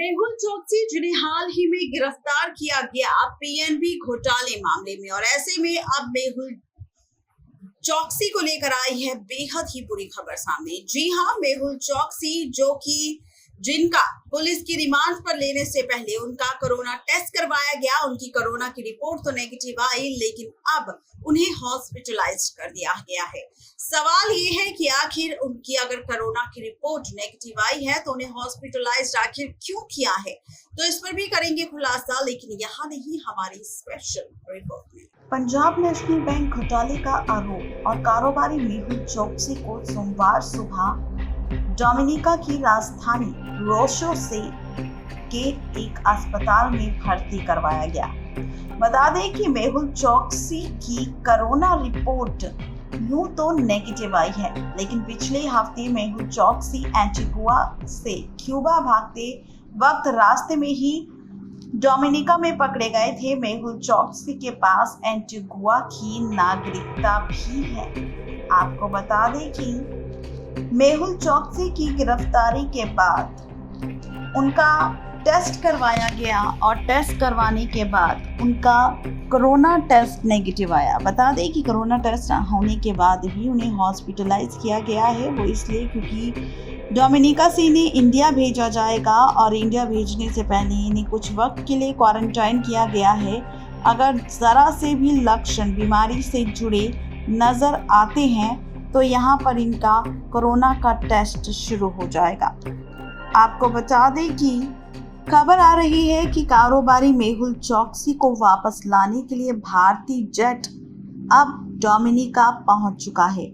मेहुल चोकसी जिन्हें हाल ही में गिरफ्तार किया गया पीएनबी घोटाले मामले में, और ऐसे में अब मेहुल चोकसी को लेकर आई है बेहद ही बुरी खबर सामने। जी हां, मेहुल चोकसी जो कि जिनका पुलिस की रिमांड पर लेने से पहले उनका कोरोना टेस्ट करवाया गया, उनकी कोरोना की रिपोर्ट तो नेगेटिव आई, लेकिन अब उन्हें हॉस्पिटलाइज कर दिया गया है। सवाल ये है कि आखिर उनकी अगर कोरोना की रिपोर्ट नेगेटिव आई है तो उन्हें हॉस्पिटलाइज आखिर क्यों किया है, तो इस पर भी करेंगे खुलासा, लेकिन यहाँ नहीं हमारी स्पेशल रिपोर्ट में। पंजाब नेशनल बैंक घोटाले का आरोप और कारोबारी मेहुल चोकसी को सोमवार सुबह डोमिनिका की राजधानी रोशो से के एक अस्पताल में भर्ती करवाया गया। बता दें कि मेहुल चोकसी की कोरोना रिपोर्ट यूं तो नेगेटिव आई है, लेकिन पिछले हफ्ते मेहुल चोकसी एंटीगुआ से क्यूबा भागते वक्त रास्ते में ही डोमिनिका में पकड़े गए थे। मेहुल चोकसी के पास एंटीगुआ की नागरिकता भी है। आपको बता दें कि मेहुल चोकसी की गिरफ्तारी के बाद उनका टेस्ट करवाया गया और टेस्ट करवाने के बाद उनका कोरोना टेस्ट नेगेटिव आया। बता दें कि कोरोना टेस्ट होने के बाद ही उन्हें हॉस्पिटलाइज किया गया है। वो इसलिए क्योंकि डोमिनिका से इन्हें इंडिया भेजा जाएगा और इंडिया भेजने से पहले इन्हें कुछ वक्त के लिए क्वारंटाइन किया गया है। अगर ज़रा से भी लक्षण बीमारी से जुड़े नज़र आते हैं तो यहाँ पर इनका कोरोना का टेस्ट शुरू हो जाएगा। आपको बता दें कि खबर आ रही है कि कारोबारी मेहुल चोकसी को वापस लाने के लिए भारतीय जेट अब डोमिनिका पहुंच चुका है।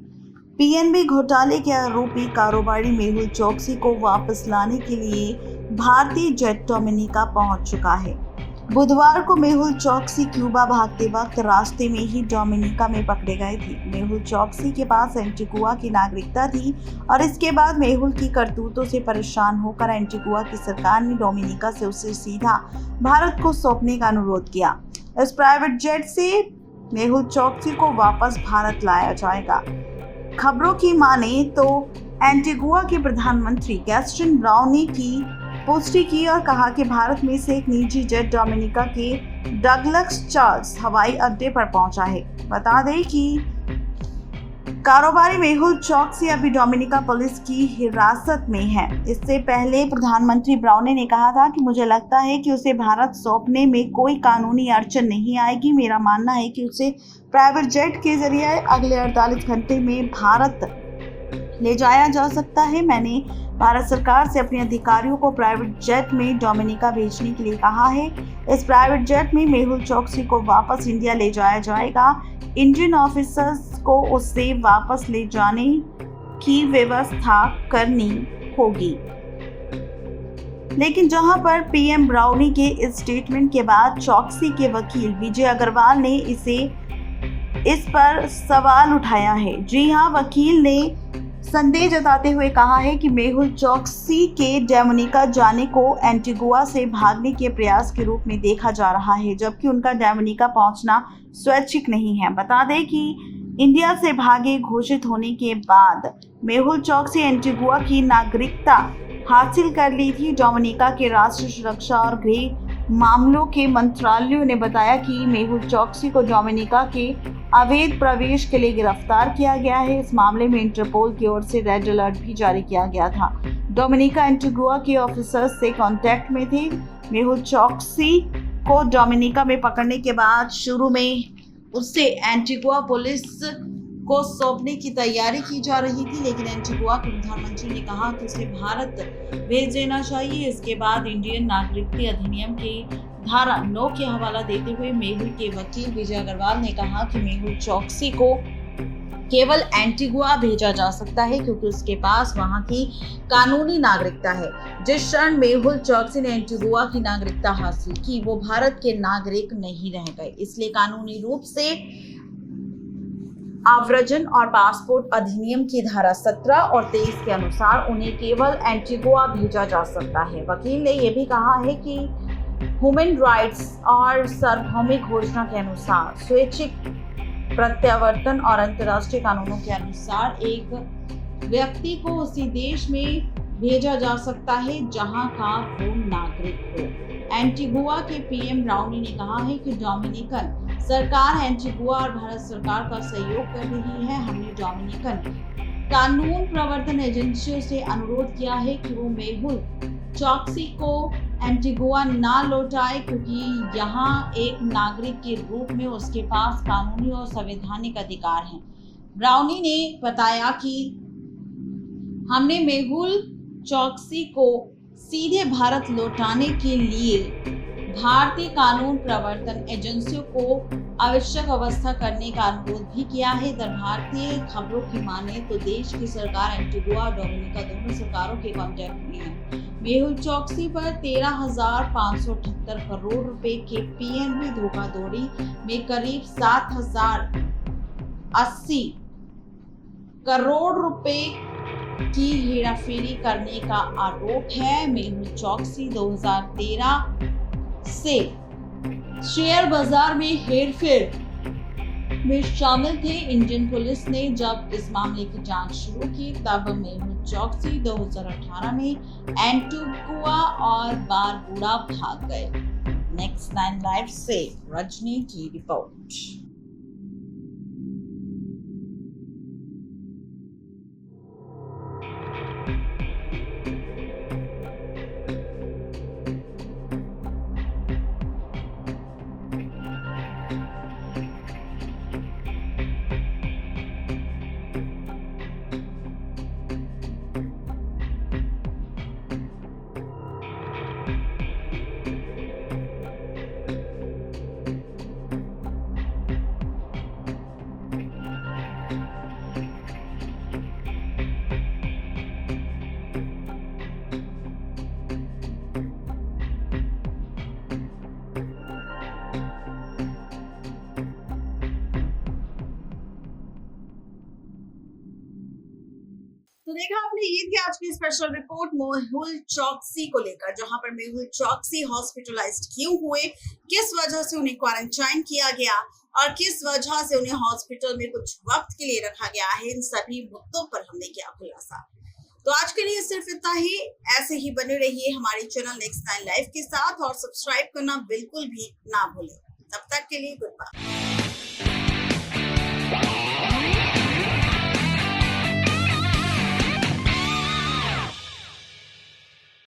पीएनबी घोटाले के आरोपी कारोबारी मेहुल चोकसी को वापस लाने के लिए भारतीय जेट डोमिनिका पहुंच चुका है। बुधवार को मेहुल चोकसी क्यूबा भागते वक्त रास्ते में ही डोमिनिका में पकड़े गए थे। मेहुल चोकसी के पास एंटीगुआ की नागरिकता थी और इसके बाद मेहुल की करतूतों से परेशान होकर एंटीगुआ की सरकार ने डोमिनिका से उसे सीधा भारत को सौंपने का अनुरोध किया। इस प्राइवेट जेट से मेहुल चोकसी को वापस भारत लाया जाएगा। खबरों की माने तो एंटीगुआ के प्रधानमंत्री गैस्टन ब्राउनी की पुष्टि की और कहा कि भारत में से एक निजी जेट डोमिनिका के डगलस चार्ल्स हवाई अड्डे पर पहुंचा है। बता दें कि कारोबारी मेहुल चोकसी अभी डोमिनिका पुलिस की हिरासत में है। इससे पहले प्रधानमंत्री ब्राउनी ने कहा था कि मुझे लगता है कि उसे भारत सौंपने में कोई कानूनी अड़चन नहीं आएगी। मेरा मानना है कि उसे प्राइवेट जेट के जरिए अगले 48 घंटे में भारत ले जाया जा सकता है। मैंने भारत सरकार से अपने अधिकारियों को प्राइवेट जेट में डोमिनिका भेजने के लिए कहा है। इस प्राइवेट जेट में मेहुल चोकसी को वापस इंडिया ले जाया जाएगा। इंडियन ऑफिसर्स को उससे वापस ले जाने की व्यवस्था करनी होगी। लेकिन जहां पर पीएम ब्राउनी के इस स्टेटमेंट के बाद चोकसी के वकील विजय अग्रवाल ने इस पर सवाल उठाया है। जी हां, वकील ने संदेह जताते हुए कहा है कि मेहुल चोकसी के डोमिनिका जाने को एंटीगुआ से भागने के प्रयास के रूप में देखा जा रहा है, जबकि उनका डोमिनिका पहुंचना स्वैच्छिक नहीं है। बता दें कि इंडिया से भागे घोषित होने के बाद मेहुल चोकसी एंटीगुआ की नागरिकता हासिल कर ली थी। डोमिनिका के राष्ट्रीय सुरक्षा और गृह मामलों के मंत्रालयों ने बताया कि मेहुल चोकसी को डोमिनिका के अवैध प्रवेश के लिए गिरफ्तार किया गया है। इस मामले में इंटरपोल की ओर से रेड अलर्ट भी जारी किया गया था। डोमिनिका एंटीगुआ के ऑफिसर्स से कांटेक्ट में थे। मेहुल चोकसी को डोमिनिका में पकड़ने के बाद शुरू में उससे एंटीगुआ पुलिस को सौंपने की तैयारी की जा रही थी, लेकिन एंटीगुआ के प्रधानमंत्री ने कहा कि उसे भारत भेज देना चाहिए। इसके बाद इंडियन नागरिकता अधिनियम के धारा 9 के हवाला देते हुए मेहुल के वकील विजय अग्रवाल ने कहा कि मेहुल चोकसी को केवल एंटीगुआ भेजा जा सकता है क्योंकि उसके पास वहां की कानूनी नागरिकता है। जिस क्षण मेहुल चोकसी ने एंटीगुआ की नागरिकता हासिल की, वो भारत के नागरिक नहीं रह गए। इसलिए कानूनी रूप से आव्रजन और पासपोर्ट अधिनियम की धारा 17 और 23 के अनुसार उन्हें केवल एंटीगुआ भेजा जा सकता है। वकील ने यह भी कहा है कि ह्यूमन राइट्स और सार्वभौमिक घोषणा के अनुसार स्वैच्छिक प्रत्यावर्तन और अंतर्राष्ट्रीय कानूनों के अनुसार एक व्यक्ति को उसी देश में भेजा जा सकता है जहां का वो नागरिक हो। एंटीगुआ के पीएम ब्राउनी ने कहा है कि डोमिनिकन सरकार एंटीगुआ और भारत सरकार का सहयोग कर रही है। हमने डोमिनिकन कानून प्रवर्तन एजेंसियों से अनुरोध किया है कि वो मेहुल चॉक्सी को एंटीगुआ ना लौटाए, क्योंकि यहाँ एक नागरिक के रूप में उसके पास कानूनी और संवैधानिक अधिकार हैं। ब्राउनी ने बताया कि हमने मेहुल चॉक्सी को सीधे भारत लौटाने के लिए भारतीय कानून प्रवर्तन एजेंसियों को आवश्यक व्यवस्था करने का अनुरोध भी किया है। भारतीय खबरों की माने तो देश की सरकार एंटीगुआ और डोमिनिका दोनों सरकारों के कांटेक्ट में है। मेहुल चॉक्सी पर 13,578 करोड़ रुपए के पीएनबी धोखाधड़ी में करीब 7,080 करोड़ रुपए की हेराफेरी करने का आरोप है। मेहुल चॉक्सी 2013 से शेयर बाजार में हेरफेर में शामिल थे। इंडियन पुलिस ने जब इस मामले की जांच शुरू की तब मेहुल चॉक्सी 2018 में एंटीगुआ और बारबुडा भाग गए। नेक्स्ट 9 लाइव से रजनी की रिपोर्ट। तो देखा आपने, ये थी आज की स्पेशल रिपोर्ट मेहुल चॉक्सी को लेकर, जहां पर मेहुल चॉक्सी हॉस्पिटलाइज्ड क्यों हुए, किस वजह से उन्हें क्वारंटाइन किया गया और किस वजह से उन्हें हॉस्पिटल में कुछ वक्त के लिए रखा गया है, इन सभी मुद्दों पर हमने किया खुलासा। तो आज के लिए सिर्फ इतना ही। ऐसे ही बने रहिए हमारे चैनल नेक्स्ट 9 लाइव के साथ और सब्सक्राइब करना बिल्कुल भी ना भूलें। तब तक के लिए गुड बाय।